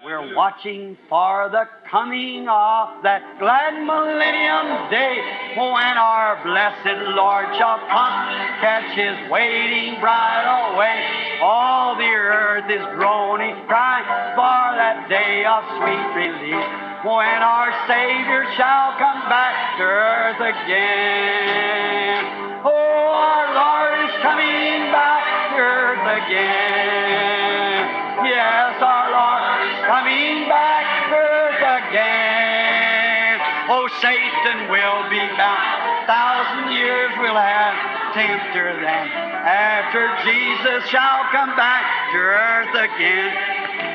We're watching for the coming of that glad millennium day, when our blessed Lord shall come, catch His waiting bride away. All the earth is groaning, crying for that day of sweet release, when our Savior shall come back to earth again. Oh, our Lord is coming back to earth again. Yes, our Lord is coming back to earth again. Oh, Satan will be bound, 1,000 years will have tempter then, after Jesus shall come back to earth again.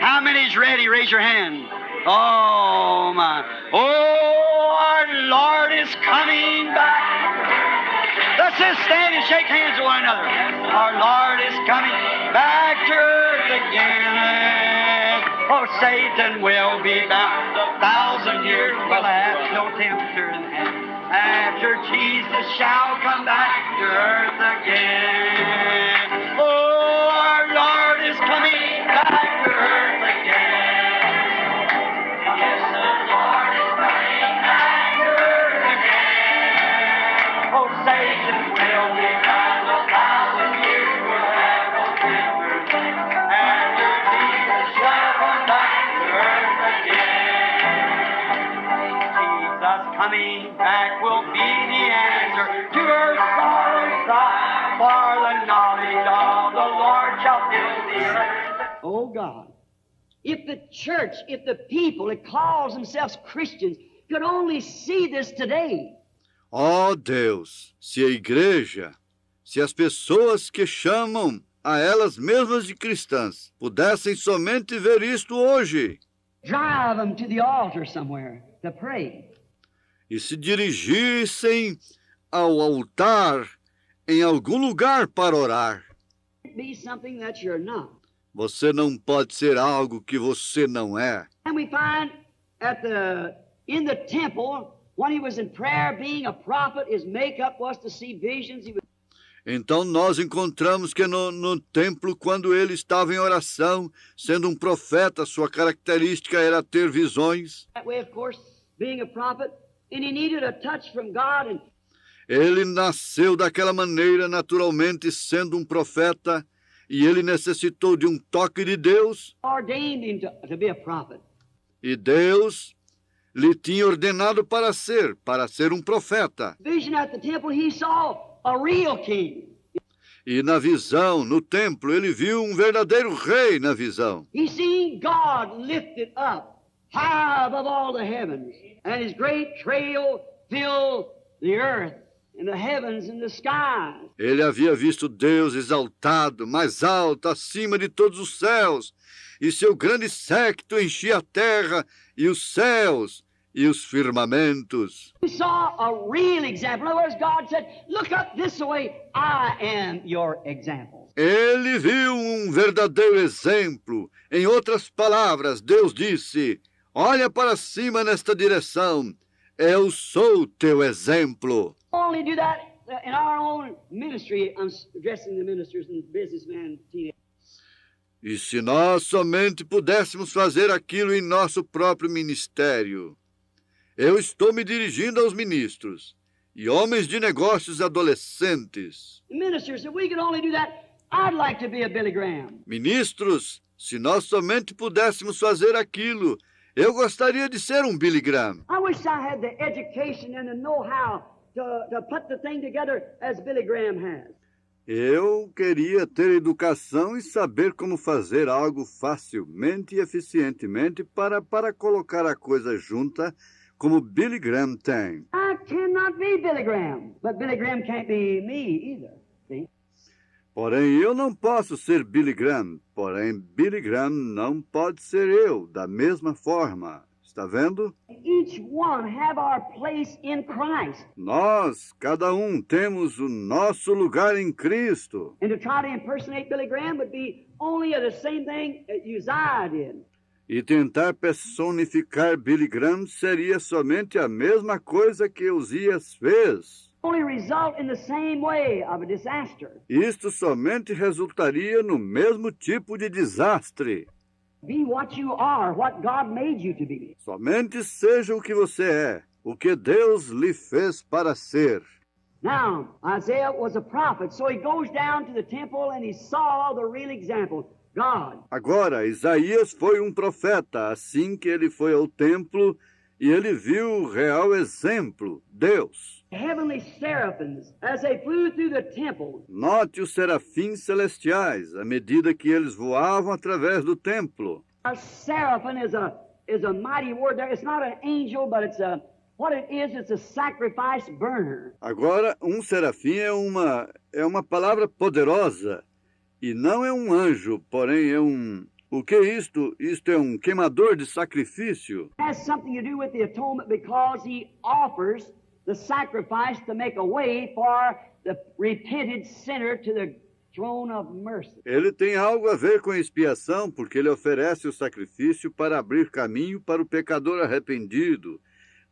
How many's ready? Raise your hand. Oh, my. Oh, our Lord is coming back. Let's just stand and shake hands with one another. Our Lord is coming back to earth again. Oh, Satan will be bound, 1,000 years will have no tempter then, after Jesus shall come back to earth again. Oh, our Lord is coming back to earth again. Yes, the Lord is coming back to earth again. Oh, Satan will be bound, 1,000 years will have no temper then, after Jesus shall come back to earth again. Jesus coming back will be the answer to her sorrow's cry, for the knowledge of the Lord shall fill the earth. Oh God, if the church, if the people that calls themselves Christians could only see this today. Ó Deus, se a igreja, se as pessoas que chamam a elas mesmas de cristãs pudessem somente ver isto hoje, Drive them to the altar somewhere to pray. e se dirigissem ao altar em algum lugar para orar. Be something that you're not. Você não pode ser algo que você não é. And we find in the temple, when he was in prayer, being a prophet, his makeup was to see visions. Então nós encontramos que no templo, quando ele estava em oração, sendo um profeta, sua característica era ter visões. That way, of course, being a prophet, and he needed a touch from God. And ele nasceu daquela maneira, naturalmente, sendo um profeta, e ele necessitou de um toque de Deus. Ordained him to be a prophet. E Deus lhe tinha ordenado para ser um profeta. Vision at the temple, he saw a real king. E na visão, no templo, ele viu um verdadeiro rei na visão. He seen God lifted up high above all the heavens, and his great trail filled the earth and the heavens and the skies. Ele havia visto Deus exaltado, mais alto, acima de todos os céus, e seu grande séquito enchia a terra e os céus e os firmamentos. He saw a real example. In other words, God said, look up this way, I am your example. Ele viu um verdadeiro exemplo. Em outras palavras, Deus disse, olha para cima nesta direção, eu sou teu exemplo. Only do that in our own ministry. I'm addressing the ministers and businessmen, teenagers. E se nós somente pudéssemos fazer aquilo em nosso próprio ministério. Eu estou me dirigindo aos ministros e homens de negócios adolescentes. Ministers, if we could only do that, I'd like to be a Billy Graham. Ministros, se nós somente pudéssemos fazer aquilo, eu gostaria de ser um Billy Graham. I wish I had the education and the know-how to put the thing together as Billy Graham has. Eu queria ter educação e saber como fazer algo facilmente e eficientemente para colocar a coisa junta como Billy Graham tem. I cannot be Billy Graham, but Billy Graham can't be me either. See? Porém, eu não posso ser Billy Graham. Porém, Billy Graham não pode ser eu, da mesma forma. Está vendo? Each one have our place in Christ. Nós, cada um, temos o nosso lugar em Cristo. And to try to impersonate Billy Graham would be only the same thing that Uzziah did. E tentar personificar Billy Graham seria somente a mesma coisa que Uzias fez. Only result in the same way of a disaster. Isto somente resultaria no mesmo tipo de desastre. Be what you are, what God made you to be. Somente seja o que você é, o que Deus lhe fez para ser. Now, Isaiah was a prophet, so he goes down to the temple and he saw the real example, God. Agora, Isaías foi um profeta, assim que ele foi ao templo e ele viu o real exemplo, Deus. Heavenly seraphims, as they flew through the temple, Note os serafins celestiais, à medida que eles voavam através do templo. a seraphim is a mighty word there. It's not an angel, but what it is, it's a sacrifice burner. Agora, um serafim é uma palavra poderosa, e não é um anjo, porém é um... O que é isto? Isto é um queimador de sacrifício. It has something to do with the atonement because he offers the sacrifice to make a way for the repented sinner to the throne of mercy. Ele tem algo a ver com a expiação, porque ele oferece o sacrifício para abrir caminho para o pecador arrependido,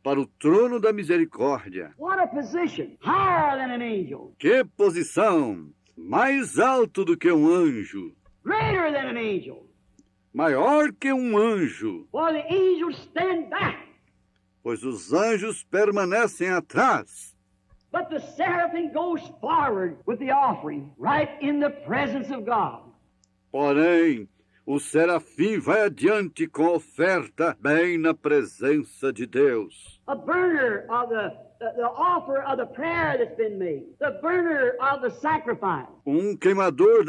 para o trono da misericórdia. What a position! Higher than an angel. Que posição! Mais alto do que um anjo, Greater than an angel. maior que um anjo, For the angels stand back, pois os anjos permanecem atrás. but the seraphim goes forward with the offering, right in the presence of God. Porém, o serafim vai adiante com a oferta bem na presença de Deus. A burner of the offer of the prayer that's been made, the burner of the sacrifice. Um queimador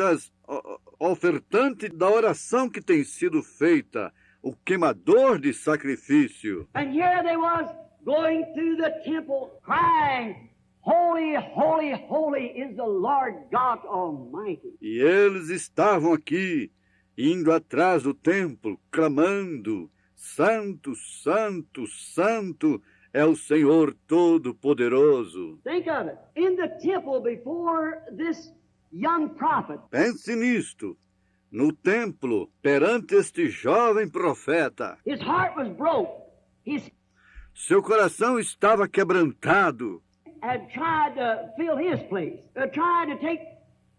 ofertante da oração que tem sido feita, o queimador de sacrifício. And here they was going through the temple crying, Holy, holy, holy is the Lord God Almighty. E eles estavam aqui, indo atrás do templo, clamando, Santo, Santo, Santo é o Senhor Todo-Poderoso. Think of it. In the temple before this young prophet, Pense nisto. No templo, perante este jovem profeta, his heart was broke. He seu coração estava quebrantado. had tried to fill his place, tried to take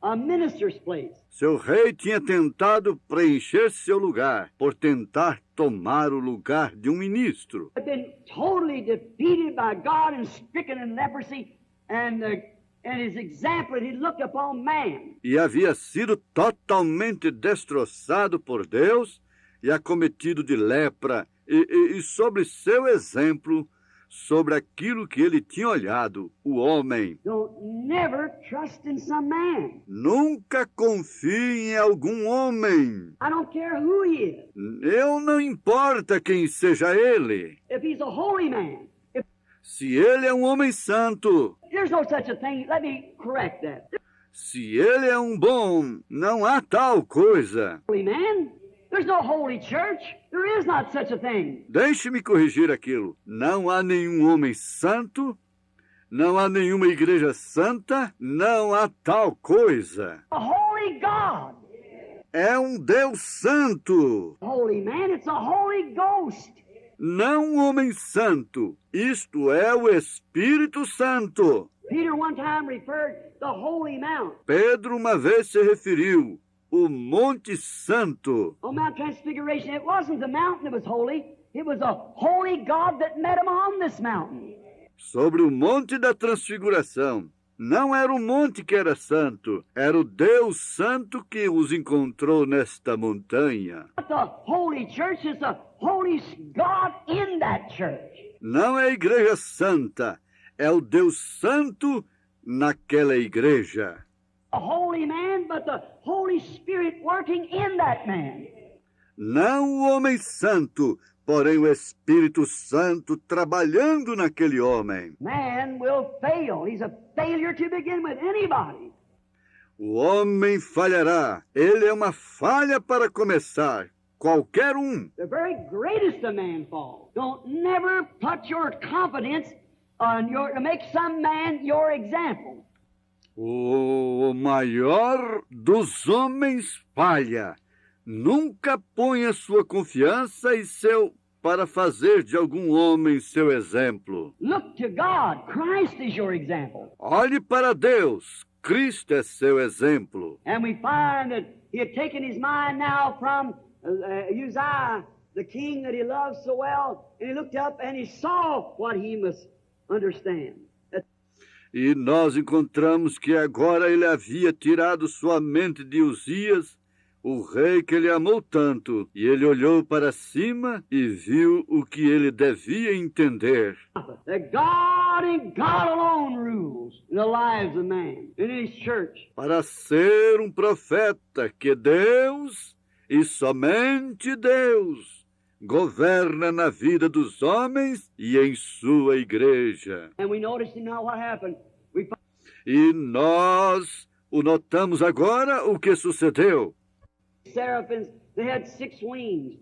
a minister's place. Seu rei tinha tentado preencher seu lugar, por tentar tomar o lugar de um ministro. Had been totally defeated by God and stricken in leprosy, and his example he looked upon man. E havia sido totalmente destroçado por Deus e acometido de lepra, e sobre seu exemplo, sobre aquilo que ele tinha olhado, o homem. Don't never trust in some man. Nunca confie em algum homem. I don't care who he is. Eu não importa quem seja ele. If he's a holy man, if Se ele é um homem santo, there's no such a thing, let me correct that. se ele é um bom, não há tal coisa. Holy man, there's no holy church. There is not such a thing. Deixe-me corrigir aquilo. Não há nenhum homem santo, não há nenhuma igreja santa, não há tal coisa. A holy God. É um Deus santo, Holy man, it's a Holy Ghost. não um homem santo. Isto é o Espírito Santo. Peter one time referred the Holy Mount. Pedro uma vez se referiu o Monte Santo. On Mount Transfiguration, it wasn't the mountain that was holy. It was a holy God that met him on this mountain. Sobre o Monte da Transfiguração. Não era o monte que era santo, era o Deus Santo que os encontrou nesta montanha. But the holy church is the holy God in that church. Não é a igreja santa, é o Deus Santo naquela igreja. A holy man, but the Holy Spirit working in that man. Não o homem santo, porém o Espírito Santo trabalhando naquele homem. Man will fail. He's a failure to begin with, anybody. O homem falhará. Ele é uma falha para começar. Qualquer um. The very greatest of man falls. Don't never put your confidence on to make some man your example. O maior dos homens falha. Nunca ponha sua confiança para fazer de algum homem seu exemplo. Look to God. Christ is your example. Olhe para Deus. Cristo é seu exemplo. And we find that he had taken his mind now from Uzziah, the king that he loved so well, and he looked up and he saw what he must understand. E nós encontramos que agora ele havia tirado sua mente de Uzias, o rei que ele amou tanto, e ele olhou para cima e viu o que ele devia entender. That God and God alone rules in the lives of man, in His church. Para ser um profeta que Deus, e somente Deus, governa na vida dos homens e em sua igreja. And we noticed now what happened. E nós o notamos agora o que sucedeu. Seraphims, they had 6 wings.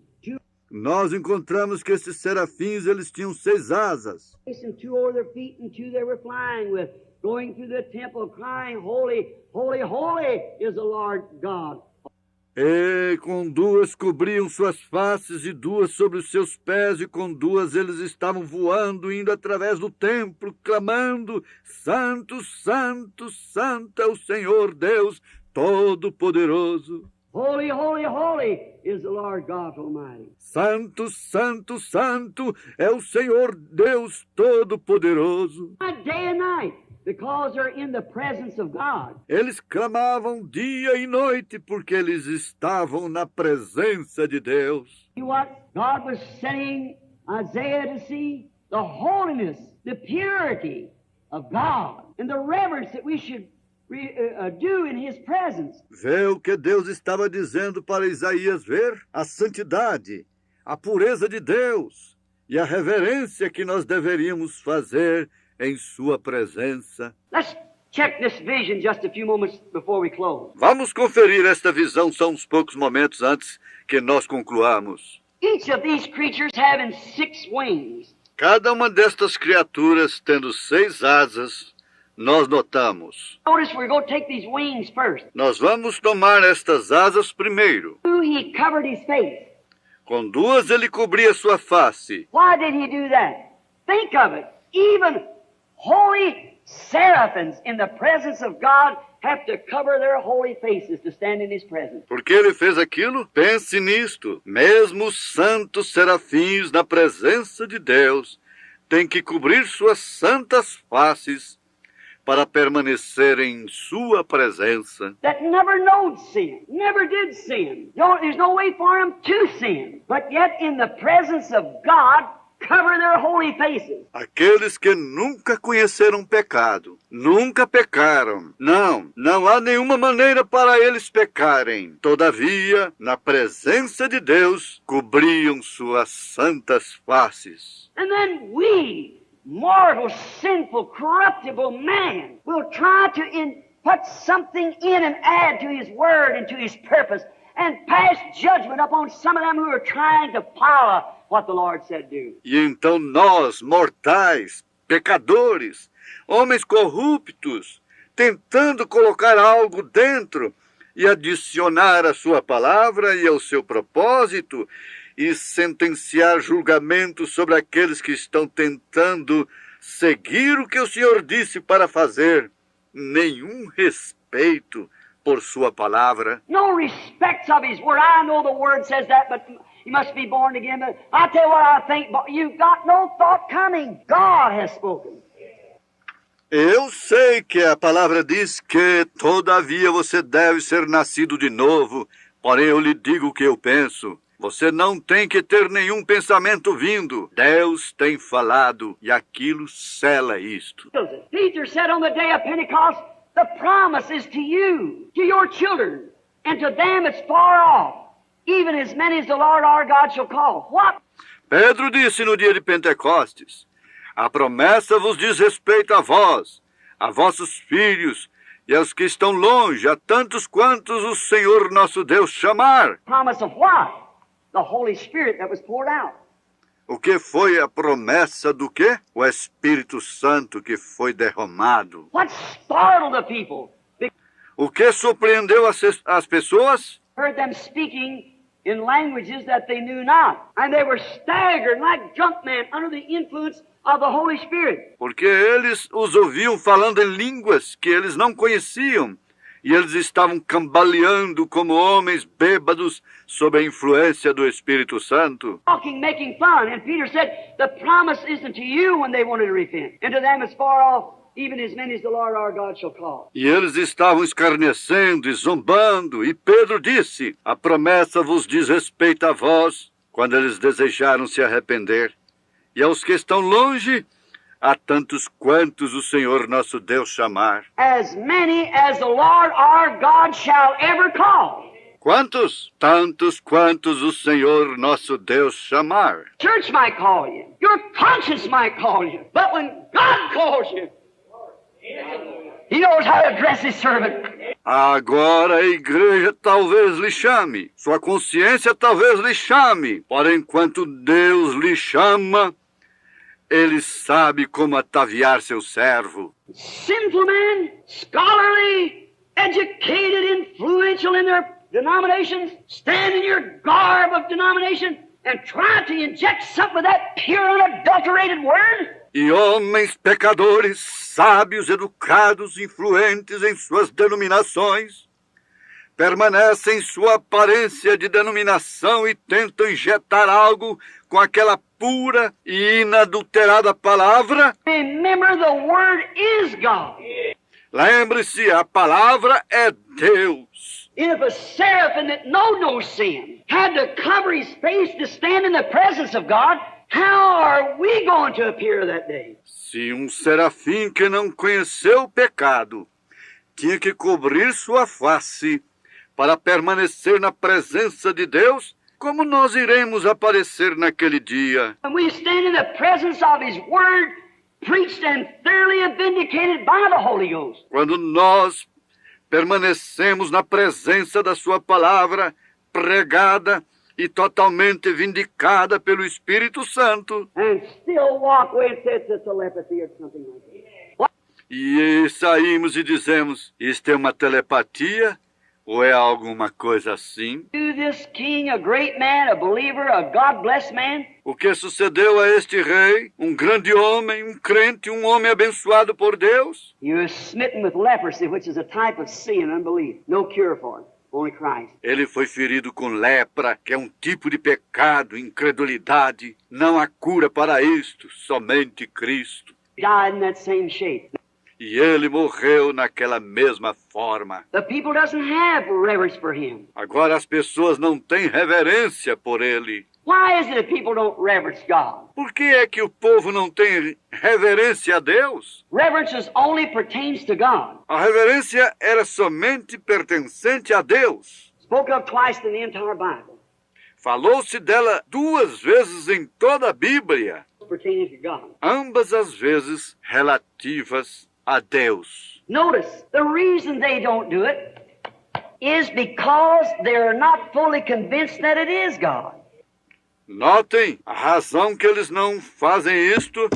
Nós encontramos que esses serafins eles tinham 6 asas. And 2 over their feet, and 2 they were flying with, going through the temple, crying, "Holy, holy, holy is the Lord God." E com 2 cobriam suas faces e 2 sobre os seus pés, e com 2 eles estavam voando, indo através do templo, clamando: Santo, Santo, Santo é o Senhor Deus Todo-Poderoso. Holy, holy, holy is the Lord God Almighty. Santo, Santo, Santo é o Senhor Deus Todo-Poderoso. Day and night, because they're in the presence of God. Eles clamavam dia e noite porque eles estavam na presença de Deus. You know what? God was sending Isaiah to see the holiness, the purity of God, and the reverence that we should do in His presence. Vê o que Deus estava dizendo para Isaías ver? A santidade, a pureza de Deus e a reverência que nós deveríamos fazer em sua presença. Let's check this vision just a few moments before we close. Vamos conferir esta visão só uns poucos momentos antes que nós concluamos. Each of these creatures having 6 wings. Cada uma destas criaturas tendo 6 asas, nós notamos. Notice we're going to take these wings first. Nós vamos tomar estas asas primeiro. He covered his face. Com 2 ele cobria sua face. Why did he do that? Think of it. Even holy seraphims in the presence of God have to cover their holy faces to stand in His presence. Por que ele fez aquilo? Pense nisto. Mesmo os santos serafins na presença de Deus têm que cobrir suas santas faces para permanecer em sua presença. That never knowed sin, never did sin. There's no way for them to sin. But yet in the presence of God, cover their holy faces. Aqueles que nunca conheceram pecado, nunca pecaram. Não há nenhuma maneira para eles pecarem. Todavia, na presença de Deus, cobriam suas santas faces. And then we, mortal, sinful, corruptible man, will try to put something in and add to His word and to His purpose and pass judgment upon some of them who are trying to follow what the Lord said do. E então nós, mortais, pecadores, homens corruptos, tentando colocar algo dentro e adicionar a sua palavra e ao seu propósito e sentenciar julgamento sobre aqueles que estão tentando seguir o que o Senhor disse para fazer. Nenhum respeito por sua palavra. No respects of His word. I know the word says that, but you must be born again. But I tell you what I think, but you've got no thought coming. God has spoken. Eu sei que a palavra diz que, todavia, você deve ser nascido de novo. Porém, eu lhe digo o que eu penso. Você não tem que ter nenhum pensamento vindo. Deus tem falado e aquilo sela isto. Peter said on the day of Pentecost, the promise is to you, to your children, and to them it's far off, even as many as the Lord our God shall call. What? Pedro disse no dia de Pentecostes, a promessa vos diz respeito a vós, a vossos filhos e aos que estão longe, a tantos quantos o Senhor nosso Deus chamar. Promise of what? The Holy Spirit that was poured out. O que foi a promessa do quê? O Espírito Santo que foi derramado. What startled the people? They O que surpreendeu as pessoas? heard them speaking in languages that they knew not. And they were staggered like drunk men under the influence of the Holy Spirit. Porque eles os ouviam falando em línguas que eles não conheciam. e eles estavam cambaleando como homens bêbados sob a influência do Espírito Santo. Talking, making fun. And Peter said, the promise isn't to you when they wanted to repent, and to them as far off, even as many as the Lord our God shall call. E eles estavam escarnecendo e zombando, e Pedro disse, a promessa vos diz respeito a vós, quando eles desejaram se arrepender. E aos que estão longe, a tantos quantos o Senhor nosso Deus chamar. As many as the Lord our God shall ever call. Quantos? Tantos quantos o Senhor nosso Deus chamar. Church might call you. Your conscience might call you. But when God calls you, He knows how to address His servant. Agora a igreja talvez lhe chame, sua consciência talvez lhe chame, porém enquanto Deus lhe chama, Ele sabe como ataviar seu servo. Sinful men, scholarly, educated, influential in their denominations, stand in your garb of denomination and try to inject something of that pure, unadulterated word. E homens pecadores, sábios, educados, influentes em suas denominações, permanecem em sua aparência de denominação e tentam injetar algo com aquela pura e inadulterada palavra. Remember, the word is God. Lembre-se, a palavra é Deus. If a seraphim that know no sin had to cover his face to stand in the presence of God, how are we going to appear that day? Se serafim que não conheceu o pecado tinha que cobrir sua face para permanecer na presença de Deus, como nós iremos aparecer naquele dia? When we stand in the presence of His Word, preached and thoroughly vindicated by the Holy Ghost. Quando nós permanecemos na presença da sua palavra, pregada e totalmente vindicada pelo Espírito Santo. And still walk away and say it's telepathy or something like that. E saímos e dizemos, isto é uma telepatia? Ou é alguma coisa assim? To this king, a great man, a believer, a God-blessed man, O que sucedeu a este rei, um grande homem, um crente, um homem abençoado por Deus? he was smitten with leprosy, which is a type of sin and unbelief. No cure for it, only Christ. Ele foi ferido com lepra, que é um tipo de pecado, incredulidade. Não há cura para isto, somente Cristo. Died in that same shape. E ele morreu naquela mesma forma. The people doesn't have reverence for Him. Agora as pessoas não têm reverência por ele. Why is it that people don't reverence God? Por que é que o povo não tem reverência a Deus? Reverence only pertains to God. A reverência era somente pertencente a Deus. Spoke of twice in the entire Bible. Falou-se dela 2 vezes em toda a Bíblia, Pertaining to God. ambas as vezes relativas a Deus. Notice, the reason they don't do it is because they're not fully convinced that it is God. Notem, a razão que eles não fazem isto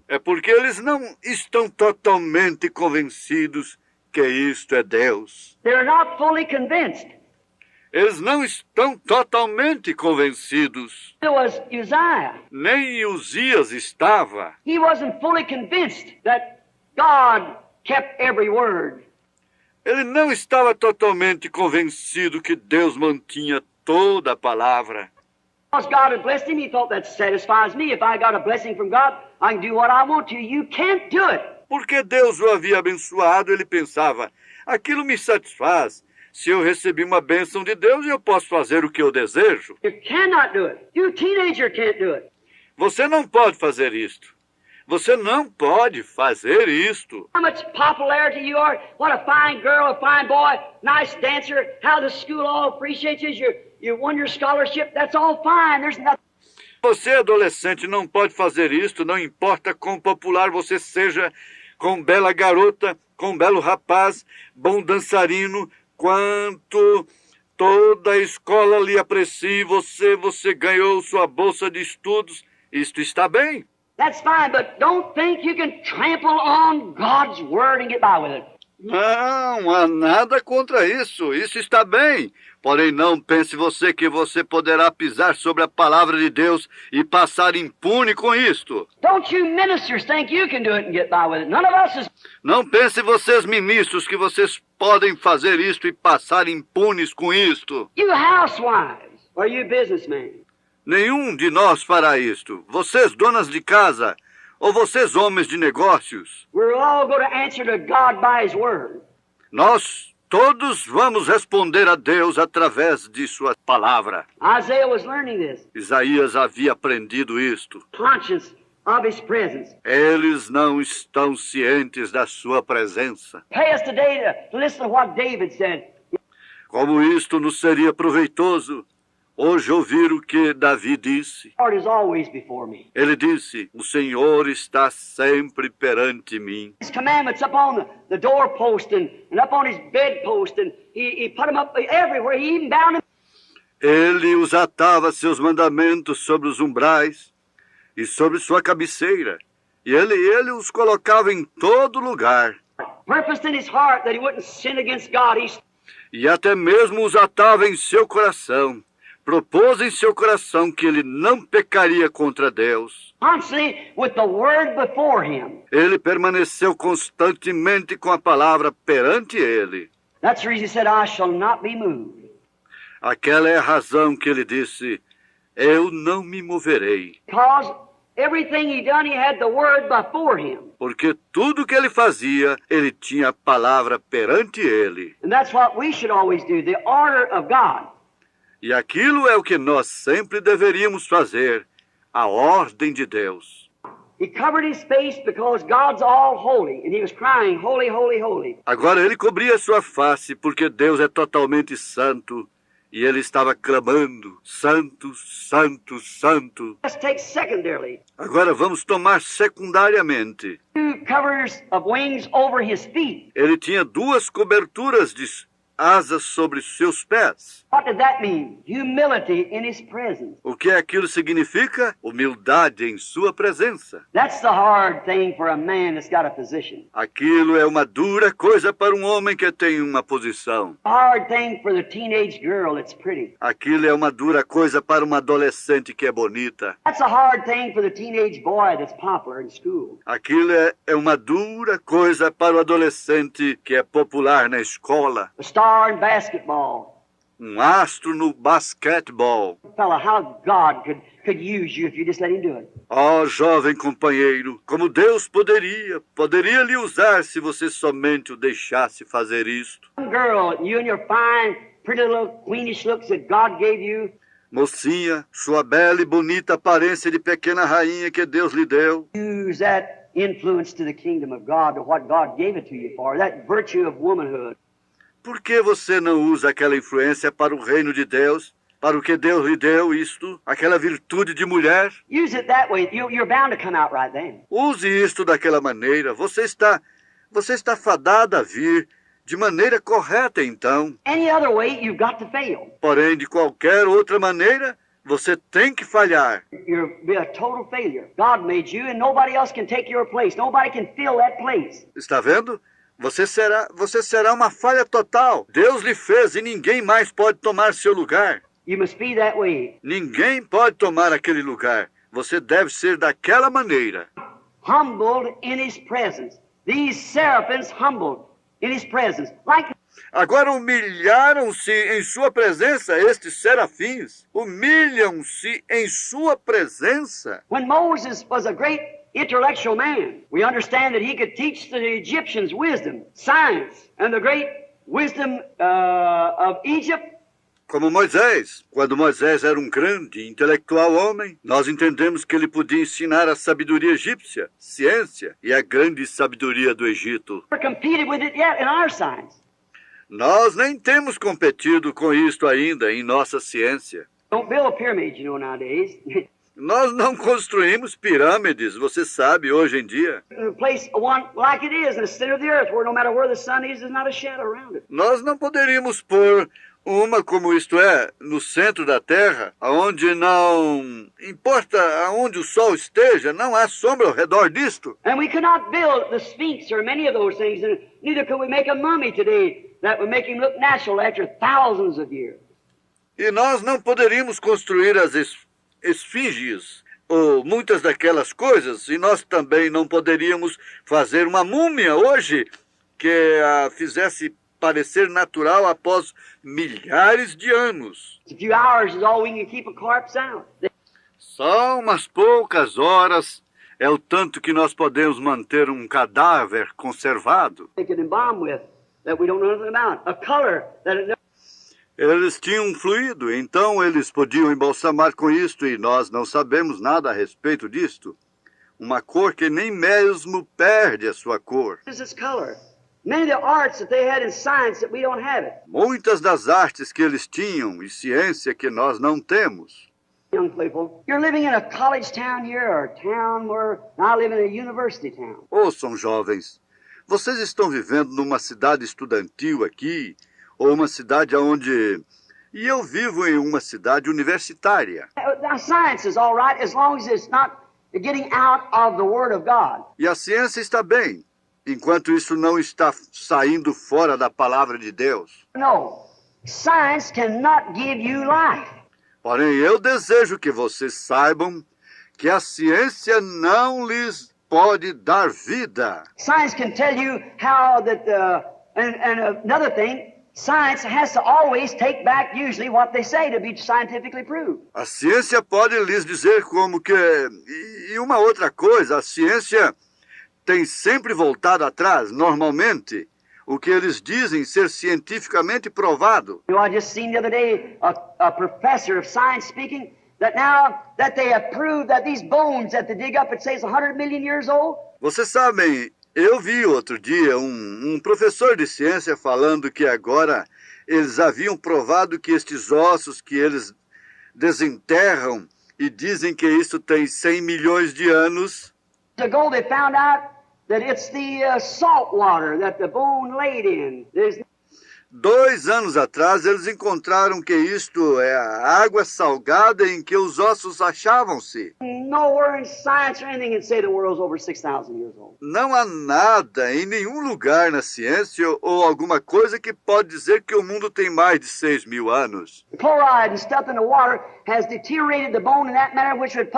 é porque eles não estão totalmente convencidos que isto é Deus. They're not fully convinced. Eles não estão totalmente convencidos. It was Uzziah. Nem Uzias estava. He wasn't fully convinced that God kept every word. Ele não estava totalmente convencido que Deus mantinha toda a palavra. Because God had blessed him, he thought that satisfies me. If I got a blessing from God, I can do what I want to. You can't do it. Porque Deus o havia abençoado, ele pensava, aquilo me satisfaz. Se eu recebi uma bênção de Deus, eu posso fazer o que eu desejo. You cannot do it. You teenager can't do it. Você não pode fazer isto. Você não pode fazer isto. How much popularity you are, what a fine girl, a fine boy, nice dancer, how the school all appreciates you, you won your scholarship, that's all fine. There's nothing. Você, adolescente, não pode fazer isto, não importa quão popular você seja, com bela garota, com belo rapaz, bom dançarino, quanto toda a escola lhe aprecie, você ganhou sua bolsa de estudos, isto está bem. That's fine, but don't think you can trample on God's word and get by with it. Não há nada contra isso. Isso está bem. Porém, não pense você que você poderá pisar sobre a palavra de Deus e passar impune com isto. Don't you ministers think you can do it and get by with it? None of us is... Não pense vocês, ministros, que vocês podem fazer isto e passar impunes com isto. You housewives, or you businessmen. Nenhum de nós fará isto. Vocês, donas de casa, ou vocês, homens de negócios. We're all going to answer to God by His Word. Nós todos vamos responder a Deus através de sua palavra. Isaiah was learning this. Isaías havia aprendido isto. Conscious of His presence. Eles não estão cientes da sua presença. Pay us today to listen to what David said. Como isto nos seria proveitoso hoje ouvir o que Davi disse. The Lord is always before me. Ele disse, o Senhor está sempre perante mim. His commandments up on the doorpost and up on His bedpost, and he put them up everywhere. He even bound them. Ele os atava seus mandamentos sobre os umbrais e sobre sua cabeceira. E ele os colocava em todo lugar. Purposed in his heart that he wouldn't sin against God. E até mesmo os atava em seu coração. Propôs em seu coração que ele não pecaria contra Deus. Constantly with the word before him. Ele permaneceu constantemente com a palavra perante ele. That's the reason he said, I shall not be moved. Aquela é a razão que ele disse, eu não me moverei. Because everything he done, he had the word before him. Porque tudo que ele fazia, ele tinha a palavra perante ele. And that's what we should always do, the order of God. E aquilo é o que nós sempre deveríamos fazer, a ordem de Deus. He covered his face because God's all holy, and he was crying, holy, holy, holy. Agora ele cobria sua face porque Deus é totalmente santo, e ele estava clamando, santo, santo, santo. Let's take secondarily. Agora vamos tomar secundariamente. Two covers of wings over his feet. Ele tinha duas coberturas de asas sobre seus pés. What did that mean? Humility in his presence. O que aquilo significa? Humildade em sua presença. That's the hard thing for a man that's got a position. Aquilo é uma dura coisa para um homem que tem uma posição. Hard thing for the teenage girl that's pretty. Aquilo é uma dura coisa para uma adolescente que é bonita. That's a hard thing for the teenage boy that's popular in school. Aquilo é uma dura coisa para o adolescente que é popular na escola. A star in basketball. Astro no basquetebol. Fella, how God could use you if you just let him do it. Oh, jovem companheiro, como Deus poderia lhe usar se você somente o deixasse fazer isto. Young girl, you and your fine, pretty little queenish looks that God gave you. Mocinha, sua bela e bonita aparência de pequena rainha que Deus lhe deu. Use that influence to the kingdom of God, to what God gave it to you for, that virtue of womanhood. Por que você não usa aquela influência para o reino de Deus, para o que Deus lhe deu, isto, aquela virtude de mulher? Use it that way. You're bound to come out right then. Use isto daquela maneira. Você está fadada a vir de maneira correta, então. Any other way, you've got to fail. Porém, de qualquer outra maneira, você tem que falhar. You'll be a total failure. God made you and nobody else can take your place. Nobody can fill that place. Está vendo? Você será uma falha total. Deus lhe fez e ninguém mais pode tomar seu lugar. You must be that way. Ninguém pode tomar aquele lugar. Você deve ser daquela maneira. Humbled in his presence. These seraphims humbled in his presence. Agora humilharam-se em sua presença, estes serafins. Humilham-se em sua presença. When Moses was a great intellectual man, we understand that he could teach the Egyptians wisdom, science, and the great wisdom of Egypt. Como Moisés. Quando Moisés era um grande intelectual homem, nós entendemos que ele podia ensinar a sabedoria egípcia, ciência e a grande sabedoria do Egito. We're competed with it yet in our science. Nós nem temos competido com isto ainda em nossa ciência. Don't build a pyramid, you know, nowadays. Nós não construímos pirâmides, você sabe, hoje em dia. Place one like it is in the center of the earth, where no matter where the sun is, there's not a shadow around it. Nós não poderíamos pôr Uma, como isto é, no centro da Terra, onde não importa aonde o sol esteja, não há sombra ao redor disto. And we could not build the Sphinx or many of those things, and neither could we make a mummy today that would make him look natural after thousands of years. E nós não poderíamos construir as esfinges ou muitas daquelas coisas, e nós também não poderíamos fazer uma múmia hoje que a fizesse parecer natural após milhares de anos. A few hours is all we can keep a corpse out. Só umas poucas horas é o tanto que nós podemos manter um cadáver conservado. They could embalm with that we don't know nothing about. A color that it Eles tinham um fluido, então eles podiam embalsamar com isto e nós não sabemos nada a respeito disto. Uma cor que nem mesmo perde a sua cor. is this color. Many of the arts that they had in science that we don't have it. Muitas das artes que eles tinham e ciência que nós não temos. Young people, you're living in a college town here or a town where I live in a university town. Ouçam, jovens, vocês estão vivendo numa cidade estudantil aqui, ou uma cidade onde... E eu vivo em uma cidade universitária. Now, science is all right as long as it's not getting out of the Word of God. E a ciência está bem, enquanto isso não está saindo fora da palavra de Deus. No, science cannot give you life. Porém, eu desejo que vocês saibam que a ciência não lhes pode dar vida. Science can tell you how that, and another thing, science has to always take back usually what they say to be scientifically proved. A ciência pode lhes dizer como que... E uma outra coisa, a ciência tem sempre voltado atrás, normalmente, o que eles dizem ser cientificamente provado. You know, I just seen the other day a professor of science speaking that now that they have proved that these bones that they dig up, it says 100 million years old. Vocês sabem, eu vi outro dia um professor de ciência falando que agora eles haviam provado que estes ossos que eles desenterram e dizem que isso tem 100 milhões de anos. Ago they found out that it's the salt water that the bone laid in. There's 2 anos atrás, eles encontraram que isto é a água salgada em que os ossos achavam-se. nowhere in science or anything can say the world's over 6,000 years old. Não há nada em nenhum lugar na ciência ou alguma coisa que pode dizer que o mundo tem mais de 6.000 anos. The chloride and stuff in the water has deteriorated the bone in that manner which would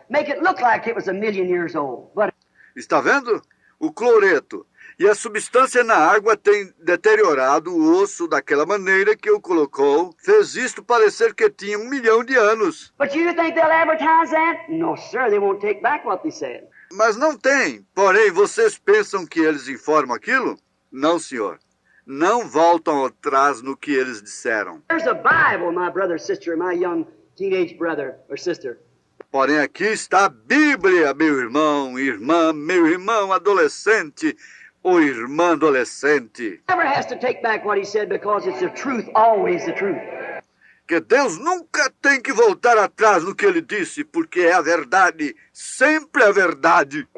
make it look like it was 1,000,000 years old. But Está vendo? O cloreto e a substância na água tem deteriorado o osso daquela maneira que o colocou, fez isto parecer que tinha 1.000.000 de anos. But you think they'll advertise that? No, sir, they won't take back what they said. Mas não tem. Porém, vocês pensam que eles informam aquilo? Não, senhor. Não voltam atrás no que eles disseram. There's a Bible, my brother, sister, my young teenage brother or sister. Porém, aqui está a Bíblia, meu irmão, irmã, meu irmão adolescente, ou irmã adolescente. Never has to take back what he said because it's the truth, always the truth. Que Deus nunca tem que voltar atrás no que ele disse, porque é a verdade, sempre a verdade.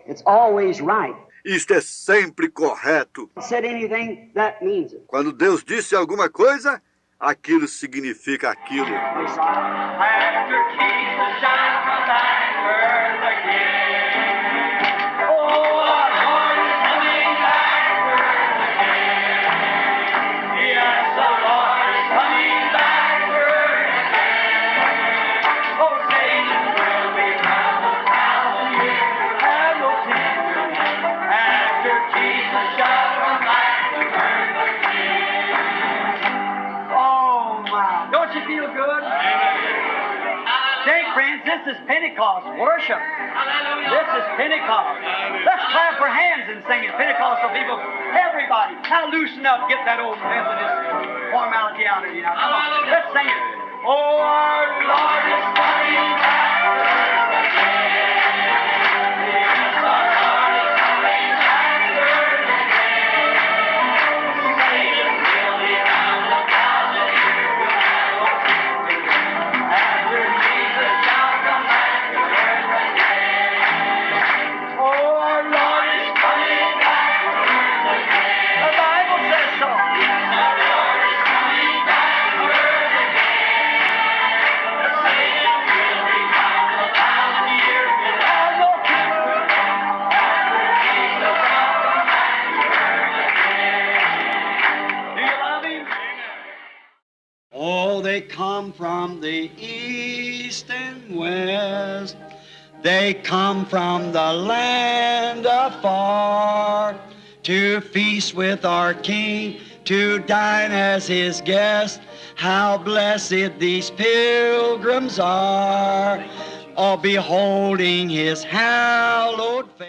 It's always right. Isto é sempre correto. If he said anything, that means it. Quando Deus disse alguma coisa, aquilo significa aquilo. After Jesus shall come back to earth again. Oh, our Lord is coming back to earth again. Yes, the Lord is coming back to earth again. Oh, Satan will be bound 1,000 years and no kingdom. After Jesus shall come back to earth again. Oh, my. Don't you feel good? Say, friends, this is Pentecost worship. This is Pentecost. Let's clap our hands and sing it. Pentecostal people, everybody, now loosen up, get that old Methodist formality out of you now. Come on, let's sing it. Oh, our Lord is coming back to earth again. Yes, our Lord is coming back to earth again. Satan will be bound 1,000 years without no kingdom. After Jesus shall come back to earth again. Oh, our Lord is coming back to earth again. The Bible says so. Yes, our Lord is coming back come from the east and west. They come from the land afar to feast with our King, to dine as his guests. How blessed these pilgrims are, all beholding his hallowed face.